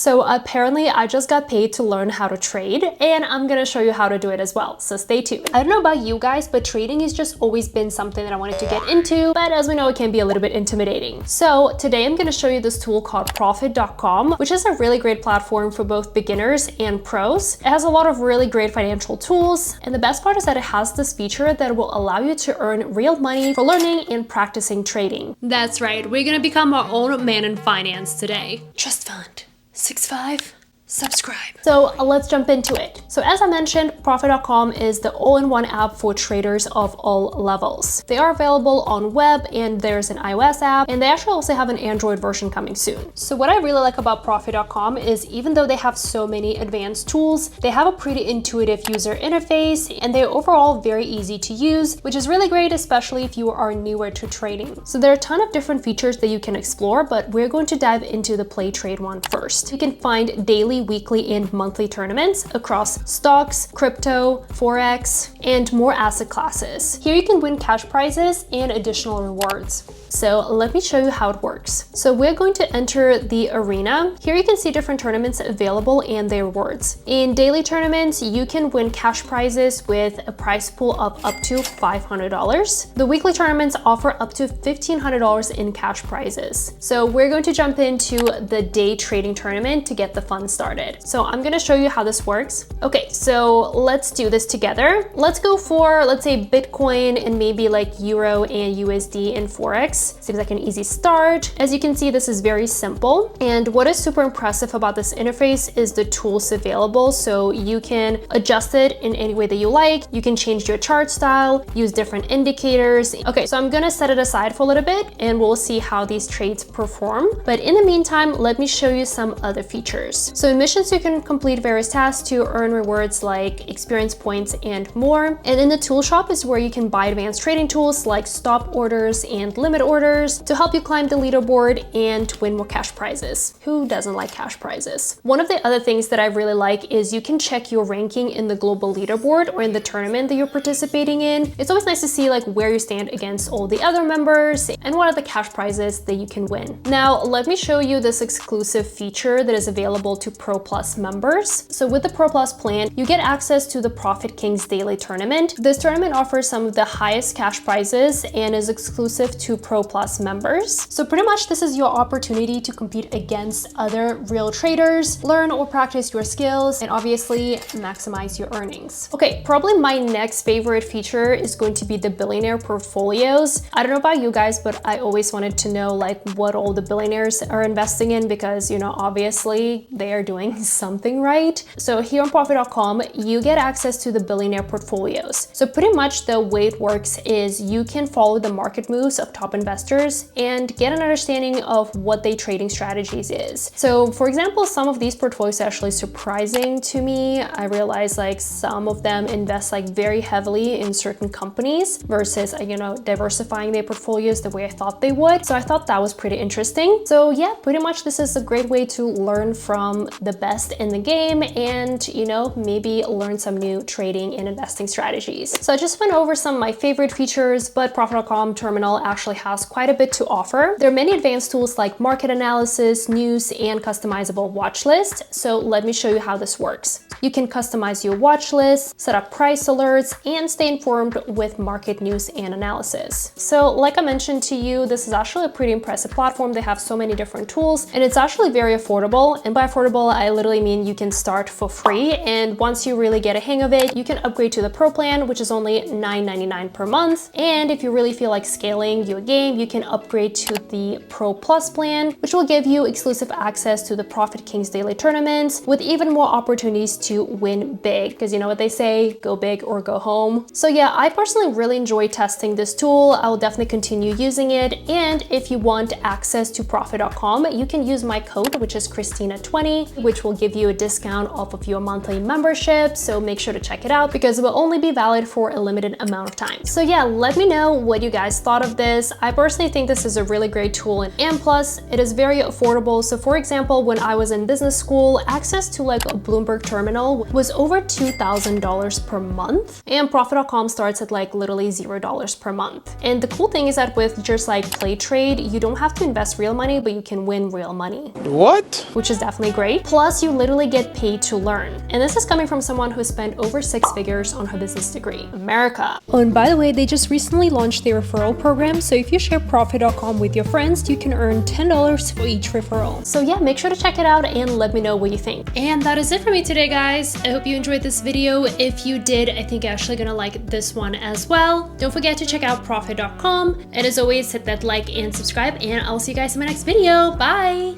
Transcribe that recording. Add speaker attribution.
Speaker 1: So apparently I just got paid to learn how to trade, and I'm gonna show you how to do it as well, so stay tuned. I don't know about you guys, but trading has just always been something that I wanted to get into, but as we know, it can be a little bit intimidating. So today I'm gonna show you this tool called Profit.com, which is a really great platform for both beginners and pros. It has a lot of really great financial tools, and the best part is that it has this feature that will allow you to earn real money for learning and practicing trading. That's right, we're gonna become our own man in finance today. Trust fund 65. Subscribe. So let's jump into it. So as I mentioned, Profit.com is the all-in-one app for traders of all levels. They are available on web, and there's an iOS app, and they actually also have an Android version coming soon. So what I really like about Profit.com is even though they have so many advanced tools, they have a pretty intuitive user interface, and they're overall very easy to use, which is really great, especially if you are newer to trading. So there are a ton of different features that you can explore, but we're going to dive into the play trade one first. You can find daily, weekly, and monthly tournaments across stocks, crypto, forex, and more asset classes. Here you can win cash prizes and additional rewards. So let me show you how it works. So we're going to enter the arena. Here you can see different tournaments available and their rewards. In daily tournaments, you can win cash prizes with a prize pool of up to $500. The weekly tournaments offer up to $1,500 in cash prizes. So we're going to jump into the day trading tournament to get the fun started. So I'm gonna show you how this works. Okay, so let's do this together. Let's go for, let's say, Bitcoin and maybe like Euro and USD and Forex. Seems like an easy start. As you can see, this is very simple. And what is super impressive about this interface is the tools available. So you can adjust it in any way that you like. You can change your chart style, use different indicators. Okay, so I'm gonna set it aside for a little bit and we'll see how these trades perform. But in the meantime, let me show you some other features. So in missions, you can complete various tasks to earn rewards like experience points and more. And in the tool shop is where you can buy advanced trading tools like stop orders and limit orders to help you climb the leaderboard and win more cash prizes. Who doesn't like cash prizes? One of the other things that I really like is you can check your ranking in the global leaderboard or in the tournament that you're participating in. It's always nice to see like where you stand against all the other members and what are the cash prizes that you can win. Now, let me show you this exclusive feature that is available to Pro Plus members. So with the Pro Plus plan, you get access to the Profit Kings daily tournament. This tournament offers some of the highest cash prizes and is exclusive to Pro Plus members. So pretty much this is your opportunity to compete against other real traders, learn or practice your skills, and obviously maximize your earnings. Okay, probably my next favorite feature is going to be the Billionaire Portfolios. I don't know about you guys, but I always wanted to know like what all the billionaires are investing in because, you know, obviously they are doing something right. So here on Profit.com, you get access to the Billionaire Portfolios. So pretty much the way it works is you can follow the market moves of top investors and get an understanding of what their trading strategies is. So for example, some of these portfolios are actually surprising to me. I realized like some of them invest like very heavily in certain companies versus, you know, diversifying their portfolios the way I thought they would. So I thought that was pretty interesting. So yeah, pretty much this is a great way to learn from the best in the game and, you know, maybe learn some new trading and investing strategies. So I just went over some of my favorite features, but Profit.com terminal actually has quite a bit to offer. There are many advanced tools like market analysis, news, and customizable watch list. So let me show you how this works. You can customize your watch list, set up price alerts, and stay informed with market news and analysis. So like I mentioned to you, this is actually a pretty impressive platform. They have so many different tools and it's actually very affordable. And by affordable, I literally mean you can start for free. And once you really get a hang of it, you can upgrade to the Pro plan, which is only $9.99 per month. And if you really feel like scaling your game, you can upgrade to the Pro Plus plan, which will give you exclusive access to the Profit Kings daily tournaments with even more opportunities to win big. Because you know what they say, go big or go home. So yeah, I personally really enjoy testing this tool. I will definitely continue using it. And if you want access to Profit.com, you can use my code, which is Christina20, which will give you a discount off of your monthly membership. So make sure to check it out because it will only be valid for a limited amount of time. So yeah, let me know what you guys thought of this. I personally think this is a really great tool, and plus it is very affordable. So for example, when I was in business school, access to like a Bloomberg terminal was over $2,000 per month, and Profit.com starts at like literally $0 per month. And the cool thing is that with just like play trade, you don't have to invest real money, but you can win real money.
Speaker 2: What?
Speaker 1: Which is definitely great. Plus, you literally get paid to learn. And this is coming from someone who spent over 6 figures on her business degree. America. Oh, and by the way, they just recently launched their referral program, so if you share Profit.com with your friends, you can earn $10 for each referral. So yeah, make sure to check it out and let me know what you think. And that is it for me today, guys. I hope you enjoyed this video. If you did, I think you're actually gonna like this one as well. Don't forget to check out Profit.com. And as always, hit that like and subscribe, and I'll see you guys in my next video. Bye!